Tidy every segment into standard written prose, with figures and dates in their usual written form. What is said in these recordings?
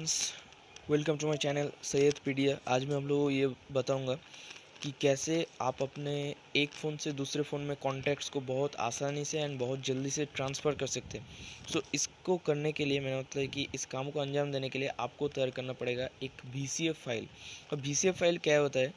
Friends, welcome to my channel Syed pedia. आज मैं आप लोगों को ये बताऊंगा कि कैसे आप अपने एक फ़ोन से दूसरे फ़ोन में कॉन्टैक्ट्स को बहुत आसानी से एंड बहुत जल्दी से ट्रांसफ़र कर सकते हैं। सो इसको करने के लिए मेरा मतलब है कि इस काम को अंजाम देने के लिए आपको तैयार करना पड़ेगा एक VCF फाइल। और VCF फाइल क्या होता है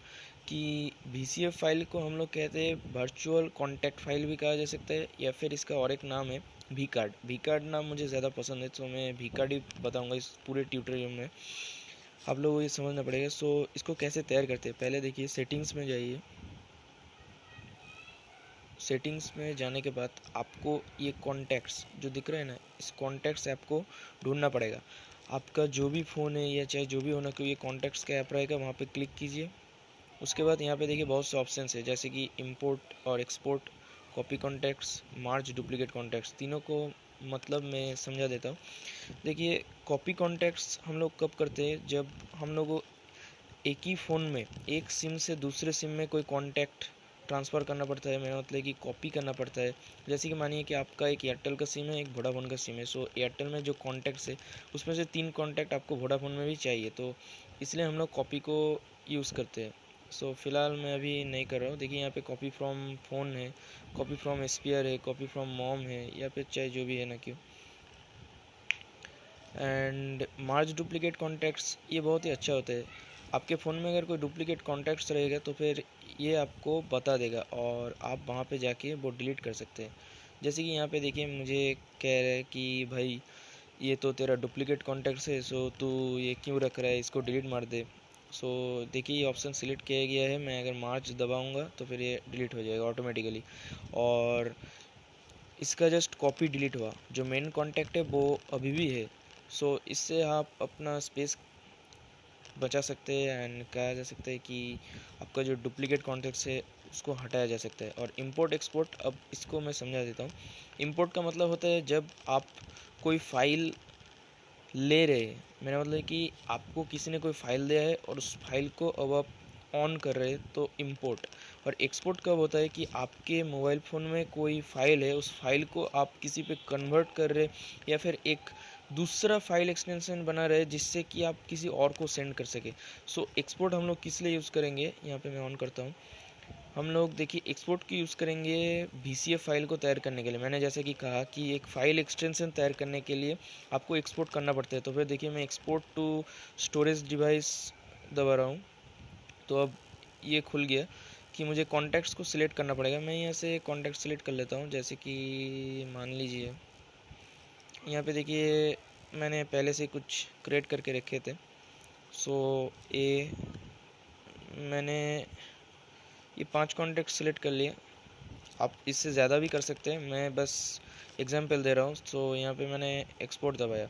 कि VCF फाइल को हम लोग कहते हैं वर्चुअल कॉन्टैक्ट फाइल भी कहा जा सकता है, या फिर इसका और एक नाम है वी कार्ड। वी कार्ड नाम मुझे ज़्यादा पसंद है, तो मैं वी कार्ड ही बताऊँगा इस पूरे ट्यूटोरियल में। आप लोगों को ये समझना पड़ेगा। सो इसको कैसे तैयार करते हैं, पहले देखिए सेटिंग्स में जाइए। सेटिंग्स में जाने के बाद आपको ये कॉन्टैक्ट्स जो दिख रहा है ना, इस कॉन्टैक्ट्स ऐप को ढूंढना पड़ेगा। आपका जो भी फ़ोन है या चाहे जो भी होना, क्योंकि ये कॉन्टैक्ट्स का ऐप रहेगा, वहाँ पे क्लिक कीजिए। उसके बाद यहाँ पे देखिए बहुत से ऑप्शंस है, जैसे कि इंपोर्ट और एक्सपोर्ट, कॉपी कॉन्टैक्ट्स, मार्ज डुप्लीकेट कॉन्टैक्ट्स। तीनों को मतलब मैं समझा देता हूँ। देखिए कॉपी कॉन्टैक्ट्स हम लोग कब करते हैं, जब हम लोग एक ही फ़ोन में एक सिम से दूसरे सिम में कोई कॉन्टैक्ट ट्रांसफ़र करना पड़ता है। मेरा मतलब कि कॉपी करना पड़ता है। जैसे कि मानिए कि आपका एक एयरटेल का सिम है, एक वोडाफोन का सिम है। सो एयरटेल में जो कॉन्टैक्ट्स है उसमें से 3 कॉन्टैक्ट आपको वोडाफोन में भी चाहिए, तो इसलिए हम लोग कॉपी को यूज़ करते हैं। सो फिलहाल मैं अभी नहीं कर रहा हूँ। देखिए यहाँ पे कॉपी फ्रॉम फ़ोन है, कॉपी फ्रॉम स्पेयर है, कॉपी फ्रॉम मॉम है, या फिर चाहे जो भी है ना क्यों। एंड मार्ज डुप्लीकेट कॉन्टैक्ट्स ये बहुत ही अच्छा होता है। आपके फ़ोन में अगर कोई डुप्लीकेट कॉन्टैक्ट्स रहेगा तो फिर ये आपको बता देगा और आप वहाँ पे जाके वो डिलीट कर सकते हैं। जैसे कि यहाँ पे देखिए मुझे कह रहा है कि भाई ये तो तेरा डुप्लीकेट कॉन्टैक्ट्स है, सो तू ये क्यों रख रहा है, इसको डिलीट मार दे। सो देखिए ये ऑप्शन सिलेक्ट किया गया है। मैं अगर मार्च दबाऊँगा तो फिर ये डिलीट हो जाएगा ऑटोमेटिकली। और इसका जस्ट कॉपी डिलीट हुआ, जो मेन कॉन्टैक्ट है वो अभी भी है। सो इससे आप अपना स्पेस बचा सकते हैं एंड कहा जा सकता है कि आपका जो डुप्लीकेट कॉन्टैक्ट्स है उसको हटाया जा सकता है। और इंपोर्ट एक्सपोर्ट, अब इसको मैं समझा देता हूँ। इंपोर्ट का मतलब होता है जब आप कोई फाइल ले रहे हैं। मेरा मतलब है कि आपको किसी ने कोई फाइल दिया है और उस फाइल को अब आप ऑन कर रहे हैं, तो इंपोर्ट। और एक्सपोर्ट कब होता है कि आपके मोबाइल फ़ोन में कोई फाइल है, उस फाइल को आप किसी पे कन्वर्ट कर रहे, या फिर एक दूसरा फाइल एक्सटेंशन बना रहे जिससे कि आप किसी और को सेंड कर सके। सो एक्सपोर्ट हम लोग किस लिए यूज़ करेंगे, यहाँ पे मैं ऑन करता हूँ। हम लोग देखिए एक्सपोर्ट की यूज़ करेंगे VCF फाइल को तैयार करने के लिए। मैंने जैसे कि कहा कि एक फ़ाइल एक्सटेंशन तैयार करने के लिए आपको एक्सपोर्ट करना पड़ता है। तो फिर देखिए मैं एक्सपोर्ट टू स्टोरेज डिवाइस दबा रहा हूँ, तो अब ये खुल गया कि मुझे कॉन्टैक्ट्स को सिलेक्ट करना पड़ेगा। मैं यहाँ से कॉन्टैक्ट सिलेक्ट कर लेता हूँ। जैसे कि मान लीजिए यहाँ पे देखिए मैंने पहले से कुछ क्रिएट करके रखे थे। सो ये मैंने ये 5 कॉन्टैक्ट सिलेक्ट कर लिए। आप इससे ज़्यादा भी कर सकते हैं, मैं बस एग्जांपल दे रहा हूँ। सो यहाँ पे मैंने एक्सपोर्ट दबाया।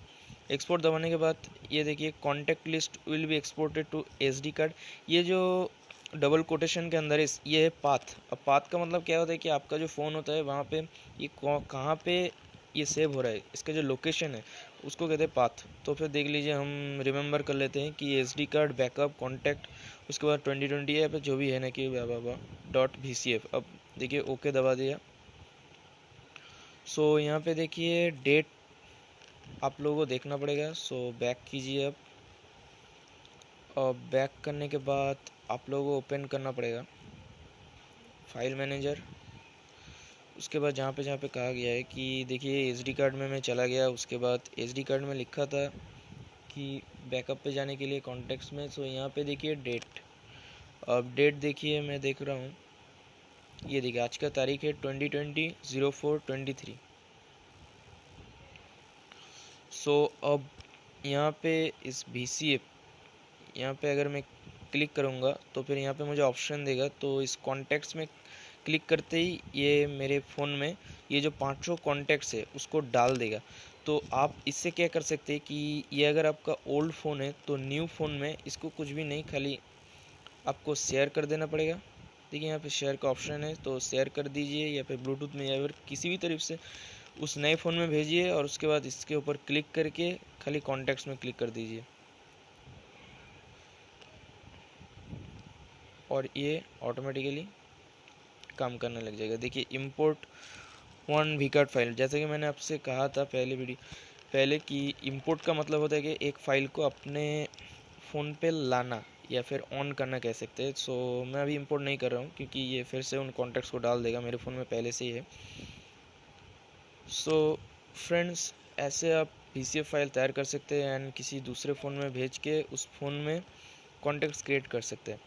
एक्सपोर्ट दबाने के बाद ये देखिए contact list will be exported to SD card. ये जो डबल कोटेशन के अंदर ये है पाथ। अब पाथ का मतलब क्या होता है कि आपका जो फ़ोन होता है वहाँ पे ये कहाँ पे ये सेव हो रहा है, इसका जो लोकेशन है उसको कहते हैं पाथ। तो फिर देख लीजिए हम रिमेंबर कर लेते हैं कि SD कार्ड बैकअप कॉन्टैक्ट, उसके बाद 2020 है पे जो भी है ना कि .VCF। अब देखिए ओके दबा दिया। सो यहाँ पे देखिए डेट आप लोगों को देखना पड़ेगा। सो बैक कीजिए अब, और बैक करने के बाद आप लोगों को ओपन करना पड़ेगा फाइल मैनेजर। उसके बाद जहाँ पे कहा गया है कि देखिए SD कार्ड में मैं चला गया। उसके बाद SD कार्ड में लिखा था कि बैकअप पे जाने के लिए कॉन्टेक्ट्स में। सो यहाँ पे देखिए डेट, अब डेट देखिए मैं देख रहा हूँ, ये देखिए आज का तारीख है 2020-04-23। सो अब यहाँ पे इस VCF यहाँ पे अगर मैं क्लिक करूँगा तो फिर यहाँ पे मुझे ऑप्शन देगा। तो इस कॉन्टैक्ट्स में क्लिक करते ही ये मेरे फ़ोन में ये जो 500 कॉन्टैक्ट्स है उसको डाल देगा। तो आप इससे क्या कर सकते हैं कि ये अगर आपका ओल्ड फ़ोन है तो न्यू फ़ोन में इसको कुछ भी नहीं, खाली आपको शेयर कर देना पड़ेगा। देखिए यहाँ पे शेयर का ऑप्शन है, तो शेयर कर दीजिए, या फिर ब्लूटूथ में या फिर किसी भी तरीके से उस नए फ़ोन में भेजिए। और उसके बाद इसके ऊपर क्लिक करके खाली कॉन्टैक्ट्स में क्लिक कर दीजिए और ये ऑटोमेटिकली काम करने लग जाएगा। देखिए import one V card file, जैसे कि मैंने आपसे कहा था पहले वीडियो पहले कि इंपोर्ट का मतलब होता है कि एक फ़ाइल को अपने फ़ोन पे लाना या फिर ऑन करना कह सकते हैं। सो मैं अभी इंपोर्ट नहीं कर रहा हूँ क्योंकि ये फिर से उन कॉन्टैक्ट्स को डाल देगा, मेरे फ़ोन में पहले से ही है। सो फ्रेंड्स, ऐसे आप पीसीएफ फाइल तैयार कर सकते हैं एंड किसी दूसरे फ़ोन में भेज के उस फ़ोन में कॉन्टैक्ट्स क्रिएट कर सकते हैं।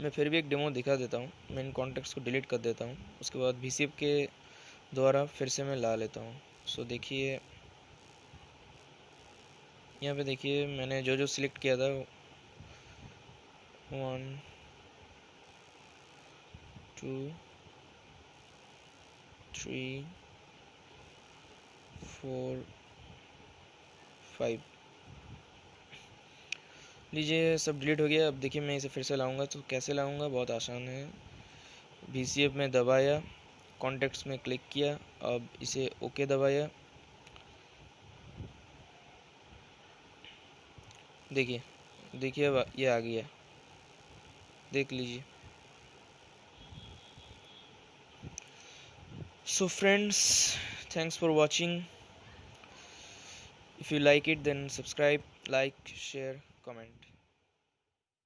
मैं फिर भी एक डेमो दिखा देता हूँ। मैं इन कॉन्टैक्ट्स को डिलीट कर देता हूँ, उसके बाद VCF के द्वारा फिर से मैं ला लेता हूँ। सो देखिए, यहाँ पे देखिए मैंने जो जो सिलेक्ट किया था, 1 2 3 4 5, लीजिए सब डिलीट हो गया। अब देखिए मैं इसे फिर से लाऊंगा तो कैसे लाऊंगा, बहुत आसान है। VCF में दबाया, कॉन्टैक्ट्स में क्लिक किया, अब इसे ओके दबाया। देखिए देखिए अब ये आ गया, देख लीजिए। So friends, thanks for watching. If you like it, then subscribe, like, share, comment.